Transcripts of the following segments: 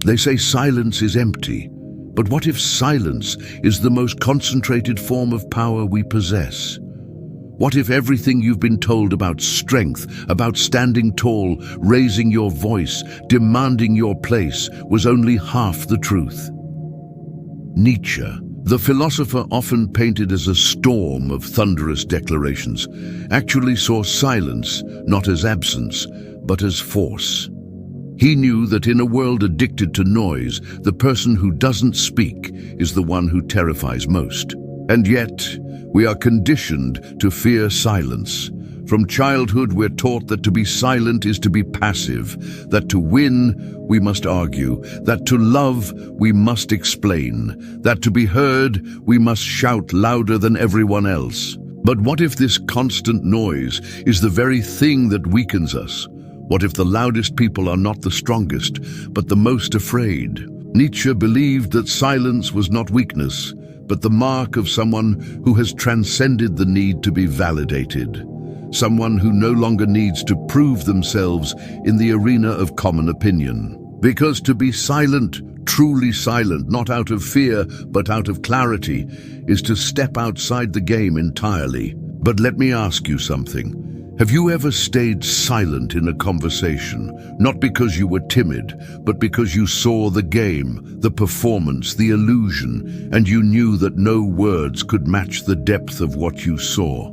They say silence is empty, but what if silence is the most concentrated form of power we possess? What if everything you've been told about strength, about standing tall, raising your voice, demanding your place, was only half the truth? Nietzsche, the philosopher often painted as a storm of thunderous declarations, actually saw silence not as absence, but as force. He knew that in a world addicted to noise, the person who doesn't speak is the one who terrifies most. And yet, we are conditioned to fear silence. From childhood, we're taught that to be silent is to be passive, that to win, we must argue, that to love, we must explain, that to be heard, we must shout louder than everyone else. But what if this constant noise is the very thing that weakens us? What if the loudest people are not the strongest, but the most afraid? Nietzsche believed that silence was not weakness, but the mark of someone who has transcended the need to be validated. Someone who no longer needs to prove themselves in the arena of common opinion. Because to be silent, truly silent, not out of fear, but out of clarity, is to step outside the game entirely. But let me ask you something. Have you ever stayed silent in a conversation, not because you were timid, but because you saw the game, the performance, the illusion, and you knew that no words could match the depth of what you saw?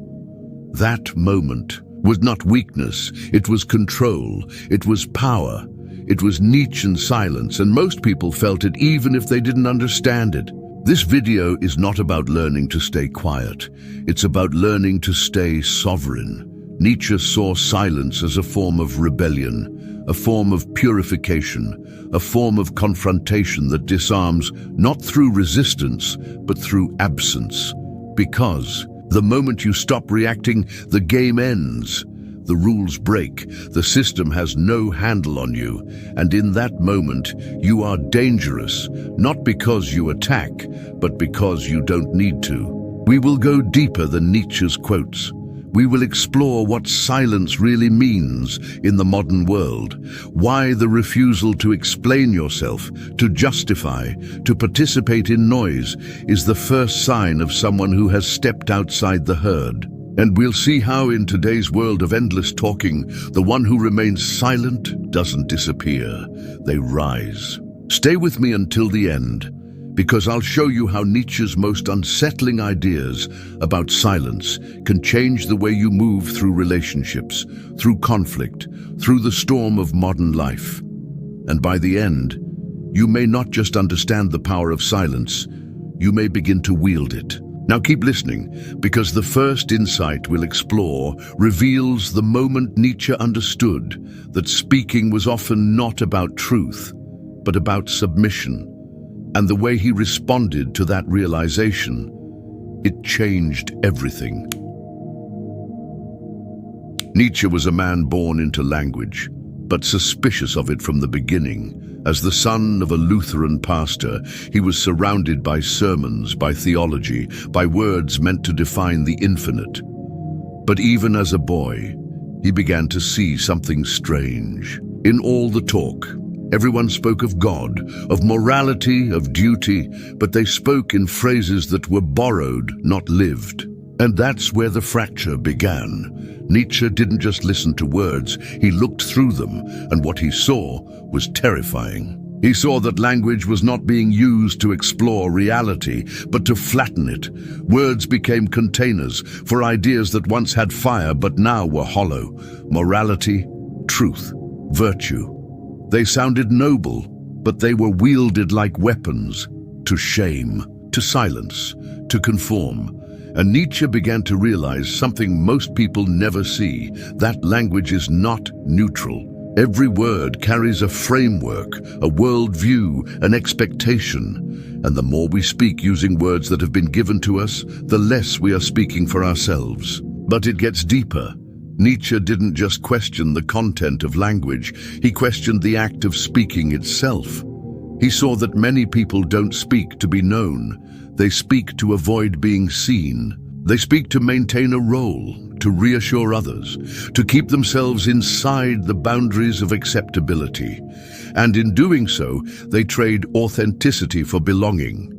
That moment was not weakness, it was control, it was power, it was Nietzschean silence, and most people felt it even if they didn't understand it. This video is not about learning to stay quiet, it's about learning to stay sovereign. Nietzsche saw silence as a form of rebellion, a form of purification, a form of confrontation that disarms not through resistance, but through absence. Because the moment you stop reacting, the game ends. The rules break, the system has no handle on you, and in that moment, you are dangerous, not because you attack, but because you don't need to. We will go deeper than Nietzsche's quotes. We will explore what silence really means in the modern world, why the refusal to explain yourself, to justify, to participate in noise is the first sign of someone who has stepped outside the herd. And we'll see how in today's world of endless talking, the one who remains silent doesn't disappear, they rise. Stay with me until the end, because I'll show you how Nietzsche's most unsettling ideas about silence can change the way you move through relationships, through conflict, through the storm of modern life. And by the end, you may not just understand the power of silence, you may begin to wield it. Now keep listening, because the first insight we'll explore reveals the moment Nietzsche understood that speaking was often not about truth, but about submission. And the way he responded to that realization, it changed everything. Nietzsche was a man born into language, but suspicious of it from the beginning. As the son of a Lutheran pastor, he was surrounded by sermons, by theology, by words meant to define the infinite. But even as a boy, he began to see something strange. In all the talk, everyone spoke of God, of morality, of duty, but they spoke in phrases that were borrowed, not lived. And that's where the fracture began. Nietzsche didn't just listen to words, he looked through them, and what he saw was terrifying. He saw that language was not being used to explore reality, but to flatten it. Words became containers for ideas that once had fire but now were hollow. Morality, truth, virtue. They sounded noble, but they were wielded like weapons, to shame, to silence, to conform. And Nietzsche began to realize something most people never see, that language is not neutral. Every word carries a framework, a worldview, an expectation. And the more we speak using words that have been given to us, the less we are speaking for ourselves. But it gets deeper. Nietzsche didn't just question the content of language, he questioned the act of speaking itself. He saw that many people don't speak to be known. They speak to avoid being seen. They speak to maintain a role, to reassure others, to keep themselves inside the boundaries of acceptability. And in doing so, they trade authenticity for belonging.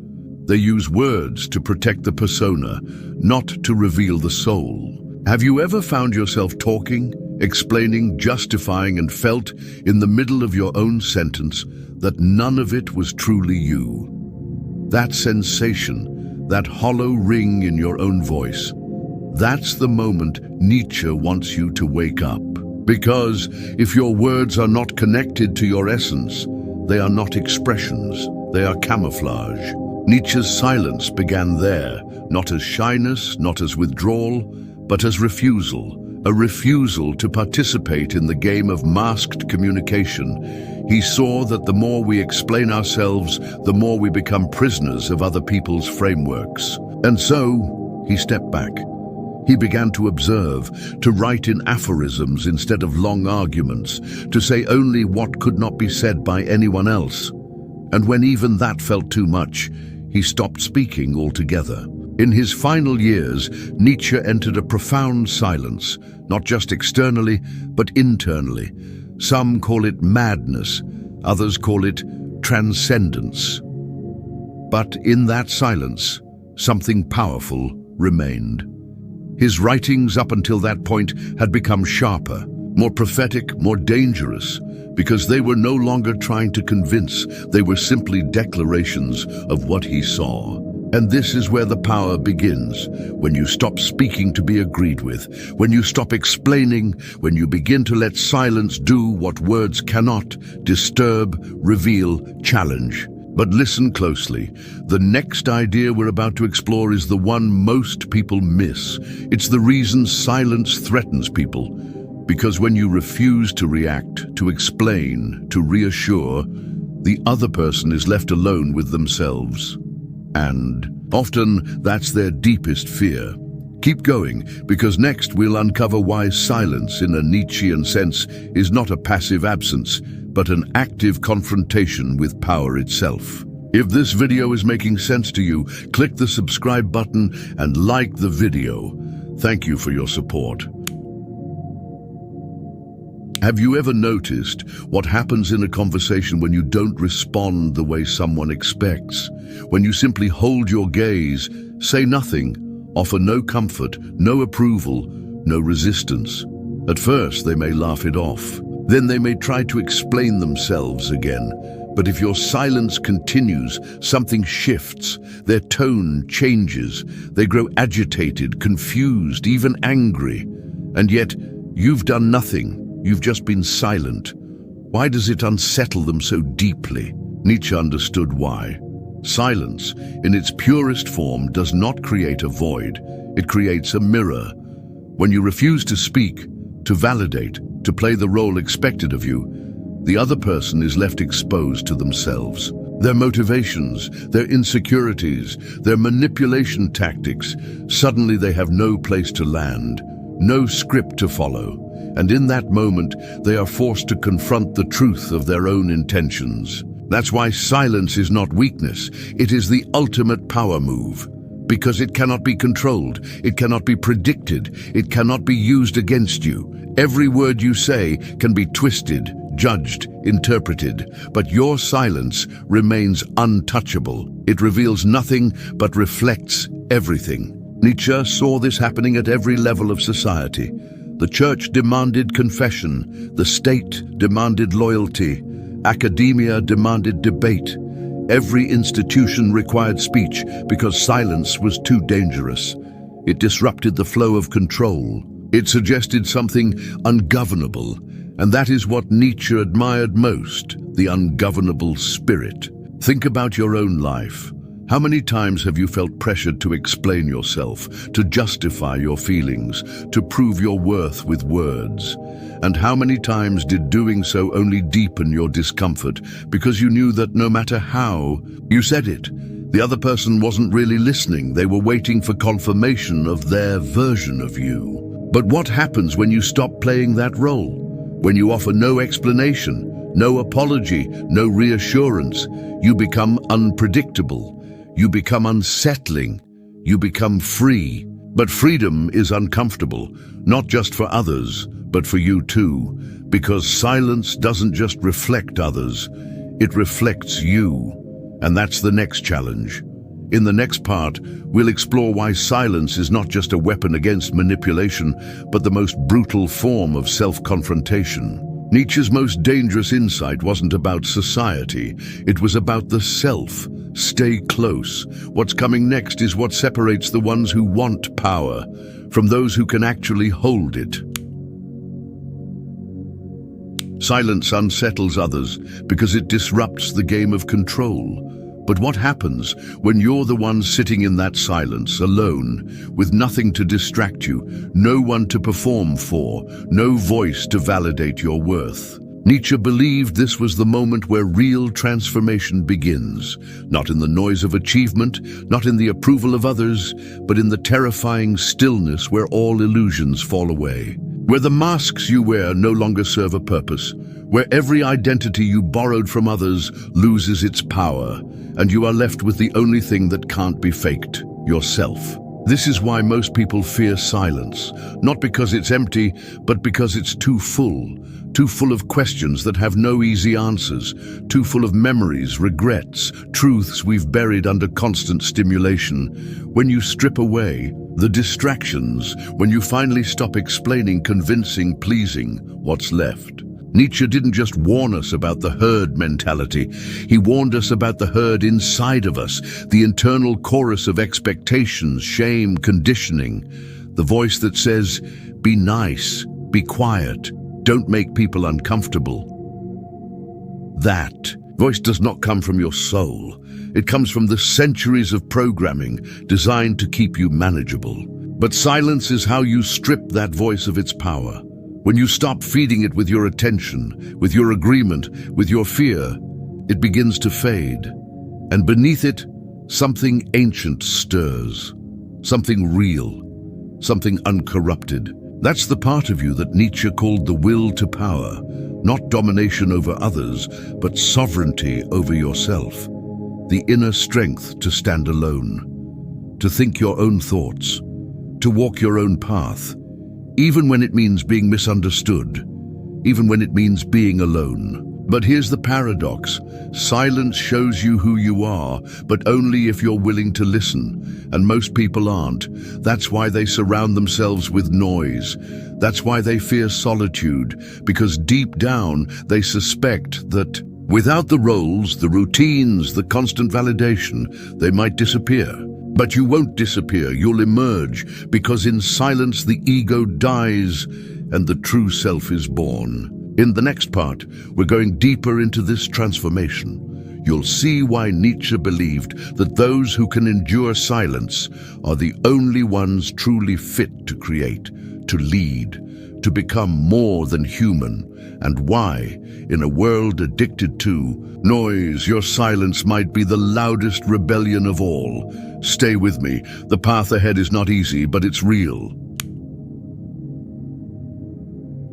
They use words to protect the persona, not to reveal the soul. Have you ever found yourself talking, explaining, justifying, and felt in the middle of your own sentence that none of it was truly you? That sensation, that hollow ring in your own voice, that's the moment Nietzsche wants you to wake up. Because if your words are not connected to your essence, they are not expressions, they are camouflage. Nietzsche's silence began there, not as shyness, not as withdrawal, but as refusal. A refusal to participate in the game of masked communication. He saw that the more we explain ourselves, the more we become prisoners of other people's frameworks. And so, he stepped back. He began to observe, to write in aphorisms instead of long arguments, to say only what could not be said by anyone else. And when even that felt too much, he stopped speaking altogether. In his final years, Nietzsche entered a profound silence, not just externally, but internally. Some call it madness, others call it transcendence. But in that silence, something powerful remained. His writings up until that point had become sharper, more prophetic, more dangerous, because they were no longer trying to convince, they were simply declarations of what he saw. And this is where the power begins, when you stop speaking to be agreed with, when you stop explaining, when you begin to let silence do what words cannot: disturb, reveal, challenge. But listen closely. The next idea we're about to explore is the one most people miss. It's the reason silence threatens people. Because when you refuse to react, to explain, to reassure, the other person is left alone with themselves. And often that's their deepest fear. Keep going, because next we'll uncover why silence, in a Nietzschean sense, is not a passive absence, but an active confrontation with power itself. If this video is making sense to you, click the subscribe button and like the video. Thank you for your support. Have you ever noticed what happens in a conversation when you don't respond the way someone expects? When you simply hold your gaze, say nothing, offer no comfort, no approval, no resistance. At first, they may laugh it off. Then they may try to explain themselves again. But if your silence continues, something shifts. Their tone changes. They grow agitated, confused, even angry. And yet, you've done nothing. You've just been silent. Why does it unsettle them so deeply? Nietzsche understood why. Silence, in its purest form, does not create a void. It creates a mirror. When you refuse to speak, to validate, to play the role expected of you, the other person is left exposed to themselves. Their motivations, their insecurities, their manipulation tactics. Suddenly they have no place to land, no script to follow. And in that moment, they are forced to confront the truth of their own intentions. That's why silence is not weakness. It is the ultimate power move. Because it cannot be controlled, it cannot be predicted, it cannot be used against you. Every word you say can be twisted, judged, interpreted, but your silence remains untouchable. It reveals nothing but reflects everything. Nietzsche saw this happening at every level of society. The church demanded confession, the state demanded loyalty, academia demanded debate. Every institution required speech because silence was too dangerous. It disrupted the flow of control. It suggested something ungovernable, and that is what Nietzsche admired most, the ungovernable spirit. Think about your own life. How many times have you felt pressured to explain yourself, to justify your feelings, to prove your worth with words? And how many times did doing so only deepen your discomfort because you knew that no matter how you said it, the other person wasn't really listening, they were waiting for confirmation of their version of you? But what happens when you stop playing that role? When you offer no explanation, no apology, no reassurance, you become unpredictable. You become unsettling. You become free. But freedom is uncomfortable, not just for others, but for you too, because silence doesn't just reflect others, it reflects you. And that's the next challenge. In the next part, we'll explore why silence is not just a weapon against manipulation, but the most brutal form of self-confrontation. Nietzsche's most dangerous insight wasn't about society, it was about the self. Stay close. What's coming next is what separates the ones who want power from those who can actually hold it. Silence unsettles others because it disrupts the game of control. But what happens when you're the one sitting in that silence, alone, with nothing to distract you, no one to perform for, no voice to validate your worth? Nietzsche believed this was the moment where real transformation begins, not in the noise of achievement, not in the approval of others, but in the terrifying stillness where all illusions fall away, where the masks you wear no longer serve a purpose, where every identity you borrowed from others loses its power, and you are left with the only thing that can't be faked, yourself. This is why most people fear silence, not because it's empty, but because it's too full of questions that have no easy answers, too full of memories, regrets, truths we've buried under constant stimulation. When you strip away the distractions, when you finally stop explaining, convincing, pleasing, what's left? Nietzsche didn't just warn us about the herd mentality, he warned us about the herd inside of us, the internal chorus of expectations, shame, conditioning, the voice that says, be nice, be quiet, don't make people uncomfortable. That voice does not come from your soul. It comes from the centuries of programming designed to keep you manageable. But silence is how you strip that voice of its power. When you stop feeding it with your attention, with your agreement, with your fear, it begins to fade. And beneath it, something ancient stirs, something real, something uncorrupted. That's the part of you that Nietzsche called the will to power, not domination over others, but sovereignty over yourself. The inner strength to stand alone, to think your own thoughts, to walk your own path, even when it means being misunderstood, even when it means being alone. But here's the paradox. Silence shows you who you are, but only if you're willing to listen, and most people aren't. That's why they surround themselves with noise. That's why they fear solitude, because deep down they suspect that without the roles, the routines, the constant validation, they might disappear. But you won't disappear, you'll emerge, because in silence the ego dies and the true self is born. In the next part, we're going deeper into this transformation. You'll see why Nietzsche believed that those who can endure silence are the only ones truly fit to create, to lead, to become more than human, and why, in a world addicted to noise, your silence might be the loudest rebellion of all. Stay with me. The path ahead is not easy, but it's real.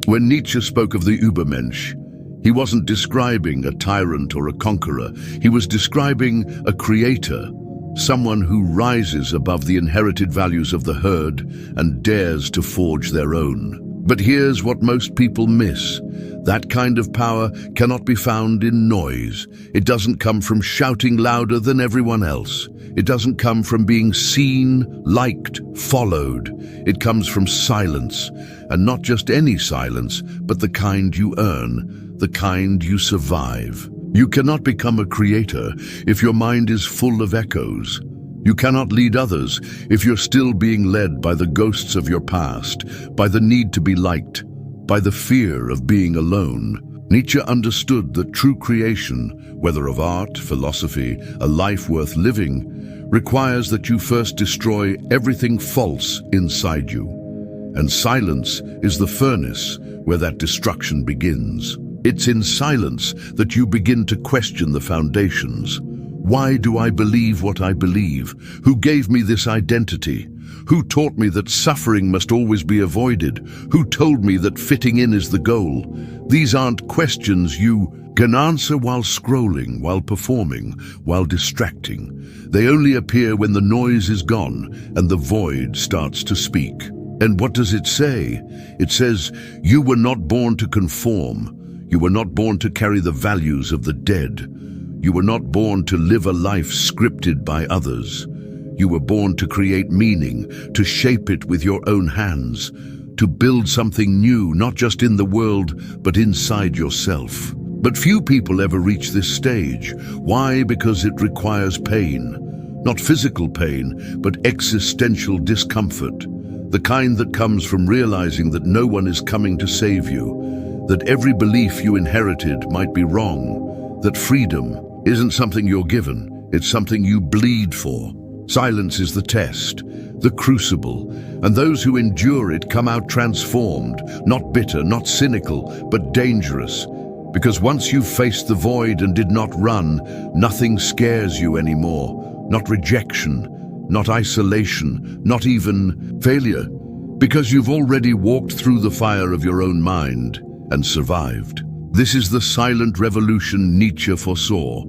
When Nietzsche spoke of the Übermensch, he wasn't describing a tyrant or a conqueror. He was describing a creator, someone who rises above the inherited values of the herd and dares to forge their own. But here's what most people miss. That kind of power cannot be found in noise. It doesn't come from shouting louder than everyone else. It doesn't come from being seen, liked, followed. It comes from silence, and not just any silence, but the kind you earn, the kind you survive. You cannot become a creator if your mind is full of echoes. You cannot lead others if you're still being led by the ghosts of your past, by the need to be liked, by the fear of being alone. Nietzsche understood that true creation, whether of art, philosophy, a life worth living, requires that you first destroy everything false inside you. And silence is the furnace where that destruction begins. It's in silence that you begin to question the foundations. Why do I believe what I believe? Who gave me this identity? Who taught me that suffering must always be avoided? Who told me that fitting in is the goal? These aren't questions you can answer while scrolling, while performing, while distracting. They only appear when the noise is gone and the void starts to speak. And what does it say? It says, you were not born to conform. You were not born to carry the values of the dead. You were not born to live a life scripted by others. You were born to create meaning, to shape it with your own hands, to build something new, not just in the world, but inside yourself. But few people ever reach this stage. Why? Because it requires pain. Not physical pain, but existential discomfort. The kind that comes from realizing that no one is coming to save you, that every belief you inherited might be wrong, that freedom isn't something you're given, it's something you bleed for. Silence is the test, the crucible, and those who endure it come out transformed, not bitter, not cynical, but dangerous. Because once you've faced the void and did not run, nothing scares you anymore. Not rejection, not isolation, not even failure. Because you've already walked through the fire of your own mind and survived. This is the silent revolution Nietzsche foresaw.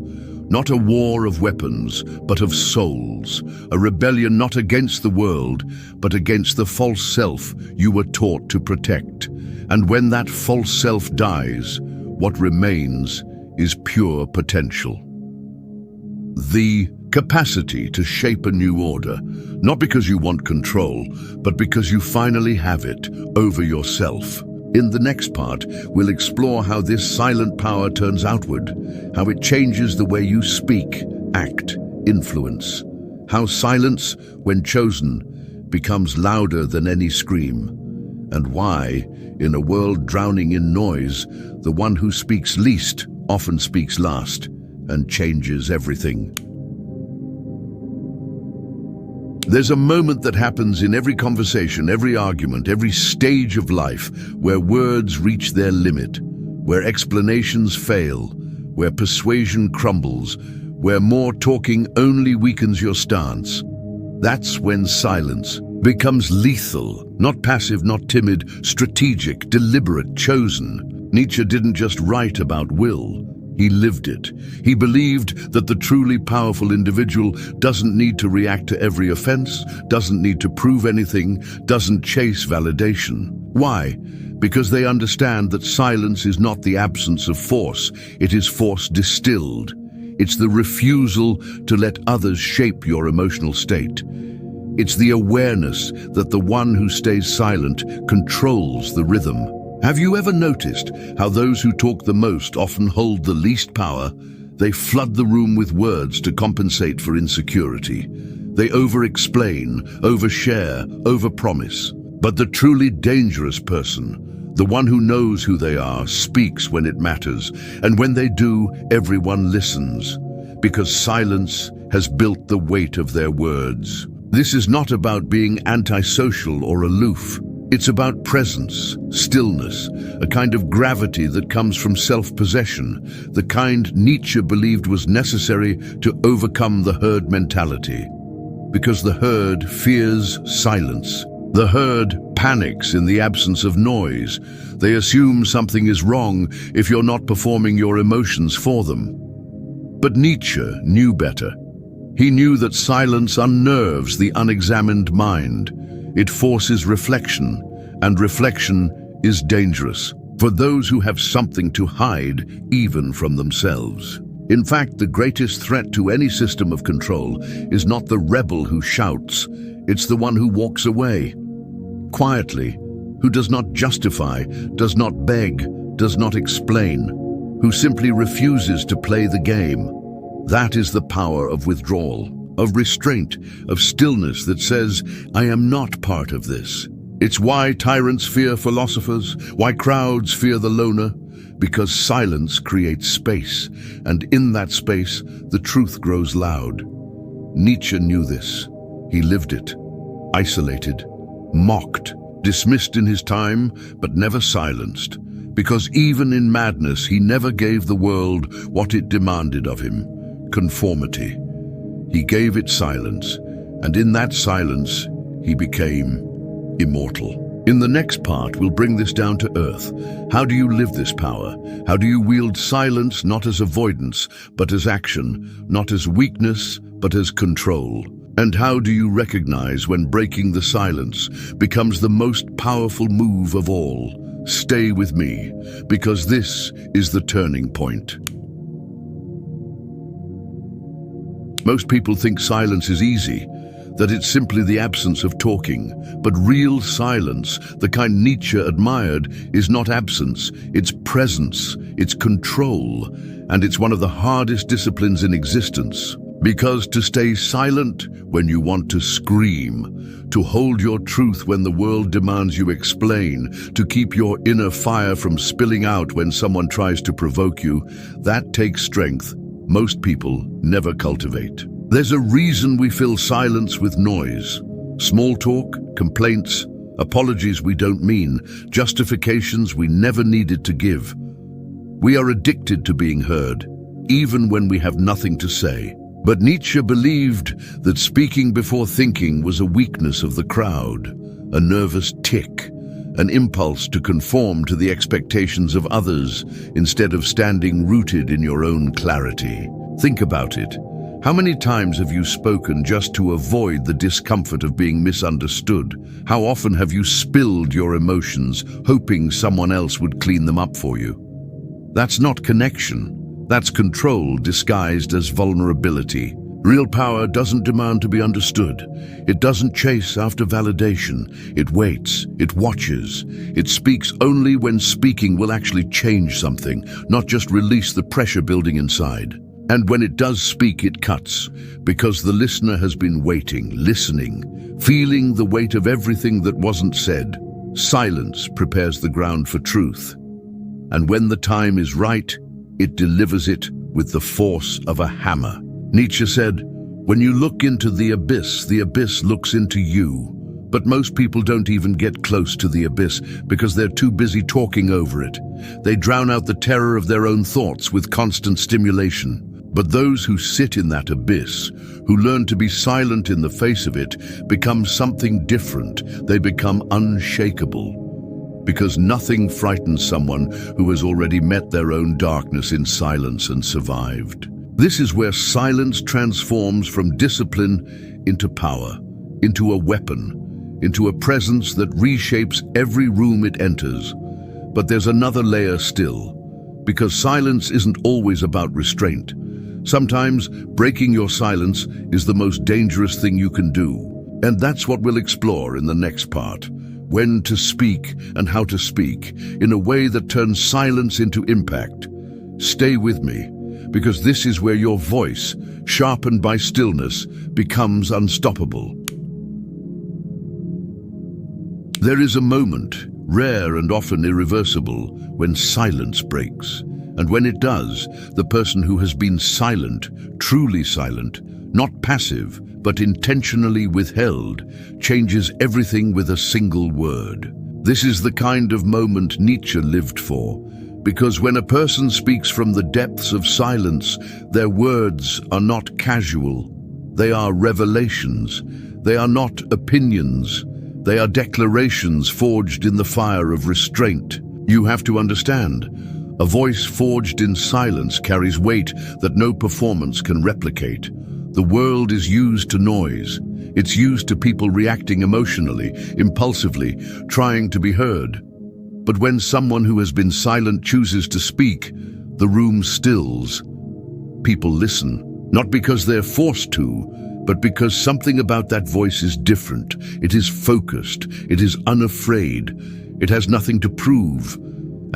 Not a war of weapons, but of souls. A rebellion not against the world, but against the false self you were taught to protect. And when that false self dies, what remains is pure potential. The capacity to shape a new order, not because you want control, but because you finally have it over yourself. In the next part, we'll explore how this silent power turns outward, how it changes the way you speak, act, influence, how silence, when chosen, becomes louder than any scream, and why, in a world drowning in noise, the one who speaks least often speaks last and changes everything. There's a moment that happens in every conversation, every argument, every stage of life where words reach their limit, where explanations fail, where persuasion crumbles, where more talking only weakens your stance. That's when silence becomes lethal, not passive, not timid, strategic, deliberate, chosen. Nietzsche didn't just write about will. He lived it. He believed that the truly powerful individual doesn't need to react to every offense, doesn't need to prove anything, doesn't chase validation. Why? Because they understand that silence is not the absence of force, it is force distilled. It's the refusal to let others shape your emotional state. It's the awareness that the one who stays silent controls the rhythm. Have you ever noticed how those who talk the most often hold the least power? They flood the room with words to compensate for insecurity. They over-explain, overshare, overpromise. But the truly dangerous person, the one who knows who they are, speaks when it matters. And when they do, everyone listens. Because silence has built the weight of their words. This is not about being antisocial or aloof. It's about presence, stillness, a kind of gravity that comes from self-possession, the kind Nietzsche believed was necessary to overcome the herd mentality. Because the herd fears silence. The herd panics in the absence of noise. They assume something is wrong if you're not performing your emotions for them. But Nietzsche knew better. He knew that silence unnerves the unexamined mind. It forces reflection, and reflection is dangerous for those who have something to hide, even from themselves. In fact, the greatest threat to any system of control is not the rebel who shouts, it's the one who walks away, quietly, who does not justify, does not beg, does not explain, who simply refuses to play the game. That is the power of withdrawal, of restraint, of stillness that says, I am not part of this. It's why tyrants fear philosophers, why crowds fear the loner, because silence creates space, and in that space, the truth grows loud. Nietzsche knew this. He lived it, isolated, mocked, dismissed in his time, but never silenced, because even in madness, he never gave the world what it demanded of him, conformity. He gave it silence, and in that silence, he became immortal. In the next part, we'll bring this down to earth. How do you live this power? How do you wield silence not as avoidance, but as action, not as weakness, but as control? And how do you recognize when breaking the silence becomes the most powerful move of all? Stay with me, because this is the turning point. Most people think silence is easy, that it's simply the absence of talking. But real silence, the kind Nietzsche admired, is not absence, it's presence, it's control, and it's one of the hardest disciplines in existence. Because to stay silent when you want to scream, to hold your truth when the world demands you explain, to keep your inner fire from spilling out when someone tries to provoke you, that takes strength most people never cultivate. There's a reason we fill silence with noise. Small talk, complaints, apologies we don't mean, justifications we never needed to give. We are addicted to being heard, even when we have nothing to say. But Nietzsche believed that speaking before thinking was a weakness of the crowd, a nervous tick, an impulse to conform to the expectations of others instead of standing rooted in your own clarity. Think about it. How many times have you spoken just to avoid the discomfort of being misunderstood? How often have you spilled your emotions, hoping someone else would clean them up for you? That's not connection. That's control disguised as vulnerability. Real power doesn't demand to be understood. It doesn't chase after validation. It waits. It watches. It speaks only when speaking will actually change something, not just release the pressure building inside. And when it does speak, it cuts, because the listener has been waiting, listening, feeling the weight of everything that wasn't said. Silence prepares the ground for truth. And when the time is right, it delivers it with the force of a hammer. Nietzsche said, "When you look into the abyss looks into you." But most people don't even get close to the abyss because they're too busy talking over it. They drown out the terror of their own thoughts with constant stimulation. But those who sit in that abyss, who learn to be silent in the face of it, become something different. They become unshakable. Because nothing frightens someone who has already met their own darkness in silence and survived. This is where silence transforms from discipline into power, into a weapon, into a presence that reshapes every room it enters. But there's another layer still, because silence isn't always about restraint. Sometimes breaking your silence is the most dangerous thing you can do. And that's what we'll explore in the next part. When to speak and how to speak in a way that turns silence into impact. Stay with me, because this is where your voice, sharpened by stillness, becomes unstoppable. There is a moment, rare and often irreversible, when silence breaks. And when it does, the person who has been silent, truly silent, not passive, but intentionally withheld, changes everything with a single word. This is the kind of moment Nietzsche lived for, because when a person speaks from the depths of silence, their words are not casual. They are revelations. They are not opinions. They are declarations forged in the fire of restraint. You have to understand, a voice forged in silence carries weight that no performance can replicate. The world is used to noise. It's used to people reacting emotionally, impulsively, trying to be heard. But when someone who has been silent chooses to speak, the room stills. People listen, not because they're forced to, but because something about that voice is different. It is focused. It is unafraid. It has nothing to prove.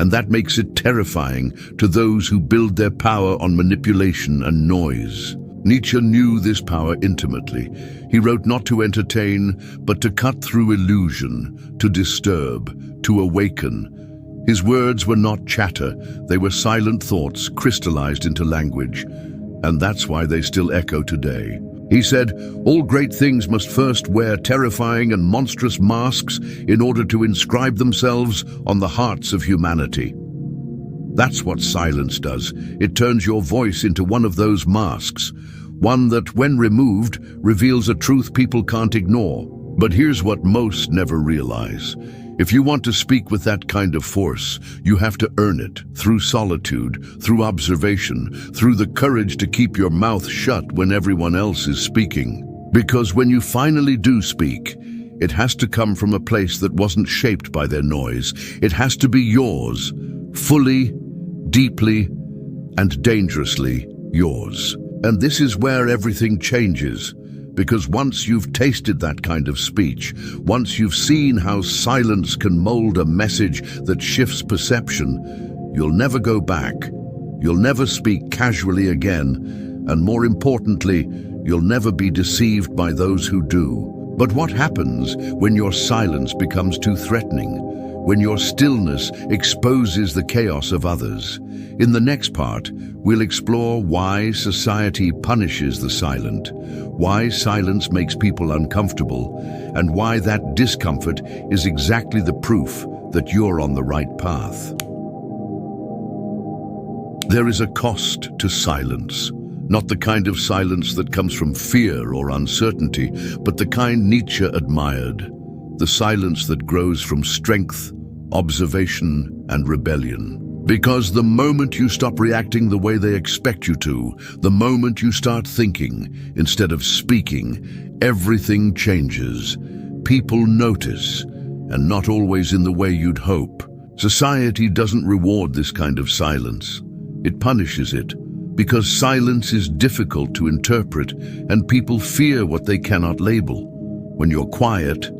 And that makes it terrifying to those who build their power on manipulation and noise. Nietzsche knew this power intimately. He wrote not to entertain, but to cut through illusion, to disturb, to awaken. His words were not chatter, they were silent thoughts crystallized into language. And that's why they still echo today. He said, "All great things must first wear terrifying and monstrous masks in order to inscribe themselves on the hearts of humanity." That's what silence does. It turns your voice into one of those masks, one that, when removed, reveals a truth people can't ignore. But here's what most never realize. If you want to speak with that kind of force, you have to earn it through solitude, through observation, through the courage to keep your mouth shut when everyone else is speaking. Because when you finally do speak, it has to come from a place that wasn't shaped by their noise. It has to be yours, fully, deeply, and dangerously yours. And this is where everything changes. Because once you've tasted that kind of speech, once you've seen how silence can mold a message that shifts perception, you'll never go back. You'll never speak casually again, and more importantly, you'll never be deceived by those who do. But what happens when your silence becomes too threatening? When your stillness exposes the chaos of others? In the next part, we'll explore why society punishes the silent, why silence makes people uncomfortable, and why that discomfort is exactly the proof that you're on the right path. There is a cost to silence. Not the kind of silence that comes from fear or uncertainty, but the kind Nietzsche admired. The silence that grows from strength, observation, and rebellion. Because the moment you stop reacting the way they expect you to, the moment you start thinking instead of speaking, everything changes. People notice, and not always in the way you'd hope. Society doesn't reward this kind of silence. It punishes it, because silence is difficult to interpret, and people fear what they cannot label. When you're quiet,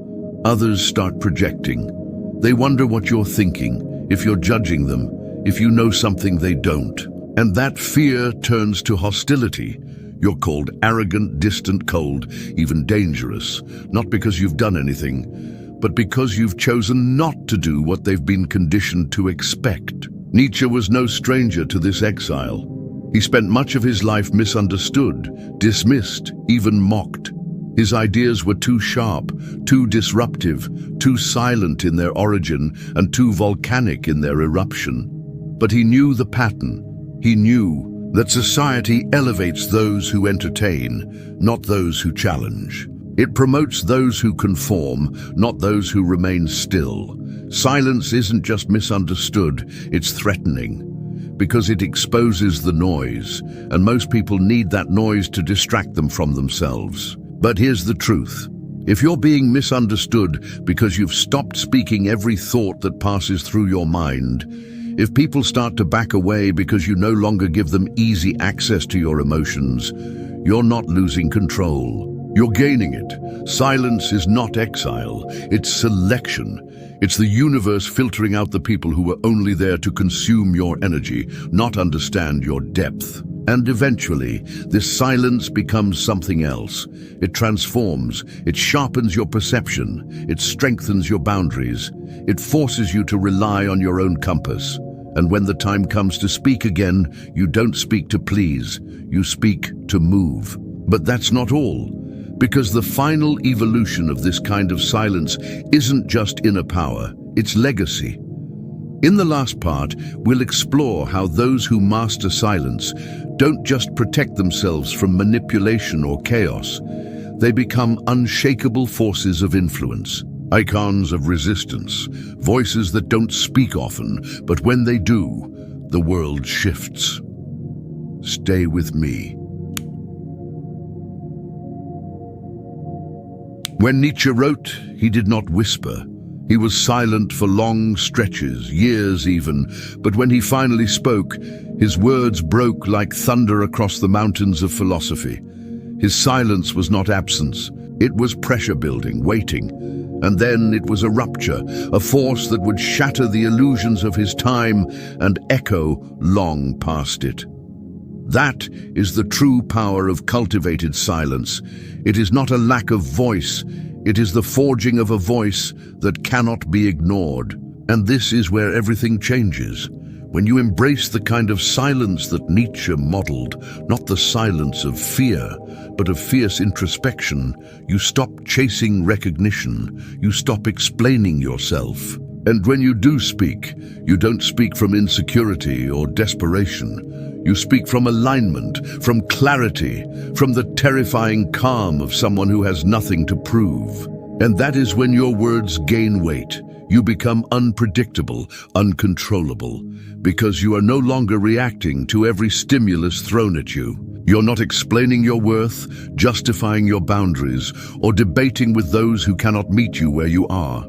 others start projecting. They wonder what you're thinking, if you're judging them, if you know something they don't. And that fear turns to hostility. You're called arrogant, distant, cold, even dangerous, not because you've done anything, but because you've chosen not to do what they've been conditioned to expect. Nietzsche was no stranger to this exile. He spent much of his life misunderstood, dismissed, even mocked. His ideas were too sharp, too disruptive, too silent in their origin, and too volcanic in their eruption. But he knew the pattern. He knew that society elevates those who entertain, not those who challenge. It promotes those who conform, not those who remain still. Silence isn't just misunderstood, it's threatening. Because it exposes the noise, and most people need that noise to distract them from themselves. But here's the truth. If you're being misunderstood because you've stopped speaking every thought that passes through your mind, if people start to back away because you no longer give them easy access to your emotions, you're not losing control. You're gaining it. Silence is not exile, it's selection. It's the universe filtering out the people who are only there to consume your energy, not understand your depth. And eventually, this silence becomes something else. It transforms, it sharpens your perception, it strengthens your boundaries, it forces you to rely on your own compass. And when the time comes to speak again, you don't speak to please, you speak to move. But that's not all. Because the final evolution of this kind of silence isn't just inner power, it's legacy. In the last part, we'll explore how those who master silence don't just protect themselves from manipulation or chaos. They become unshakable forces of influence, icons of resistance, voices that don't speak often, but when they do, the world shifts. Stay with me. When Nietzsche wrote, he did not whisper. He was silent for long stretches, years even, but when he finally spoke, his words broke like thunder across the mountains of philosophy. His silence was not absence, it was pressure building, waiting. And then it was a rupture, a force that would shatter the illusions of his time and echo long past it. That is the true power of cultivated silence. It is not a lack of voice, it is the forging of a voice that cannot be ignored. And this is where everything changes. When you embrace the kind of silence that Nietzsche modeled, not the silence of fear, but of fierce introspection, you stop chasing recognition, you stop explaining yourself. And when you do speak, you don't speak from insecurity or desperation. You speak from alignment, from clarity, from the terrifying calm of someone who has nothing to prove. And that is when your words gain weight. You become unpredictable, uncontrollable, because you are no longer reacting to every stimulus thrown at you. You're not explaining your worth, justifying your boundaries, or debating with those who cannot meet you where you are.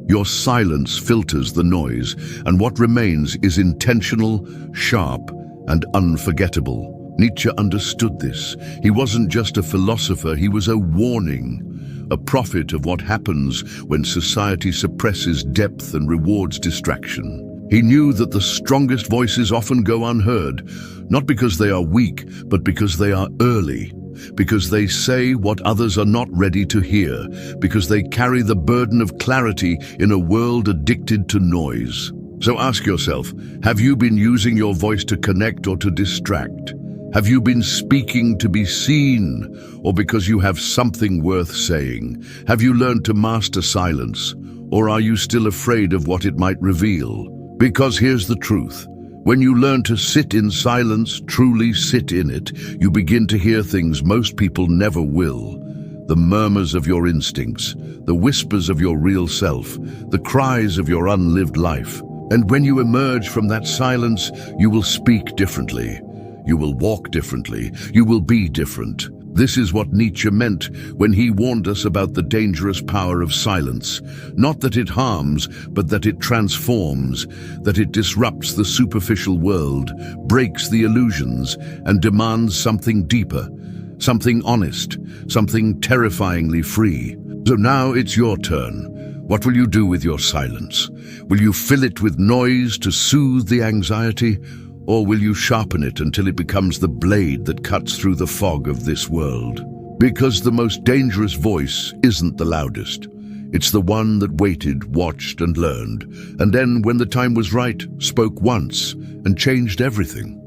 Your silence filters the noise, and what remains is intentional, sharp, and unforgettable. Nietzsche understood this. He wasn't just a philosopher, he was a warning, a prophet of what happens when society suppresses depth and rewards distraction. He knew that the strongest voices often go unheard, not because they are weak, but because they are early, because they say what others are not ready to hear, because they carry the burden of clarity in a world addicted to noise. So ask yourself, have you been using your voice to connect or to distract? Have you been speaking to be seen, or because you have something worth saying? Have you learned to master silence, or are you still afraid of what it might reveal? Because here's the truth. When you learn to sit in silence, truly sit in it, you begin to hear things most people never will. The murmurs of your instincts, the whispers of your real self, the cries of your unlived life. And when you emerge from that silence, you will speak differently. You will walk differently. You will be different. This is what Nietzsche meant when he warned us about the dangerous power of silence. Not that it harms, but that it transforms, that it disrupts the superficial world, breaks the illusions, and demands something deeper, something honest, something terrifyingly free. So now it's your turn. What will you do with your silence? Will you fill it with noise to soothe the anxiety? Or will you sharpen it until it becomes the blade that cuts through the fog of this world? Because the most dangerous voice isn't the loudest. It's the one that waited, watched, and learned, and then, when the time was right, spoke once and changed everything.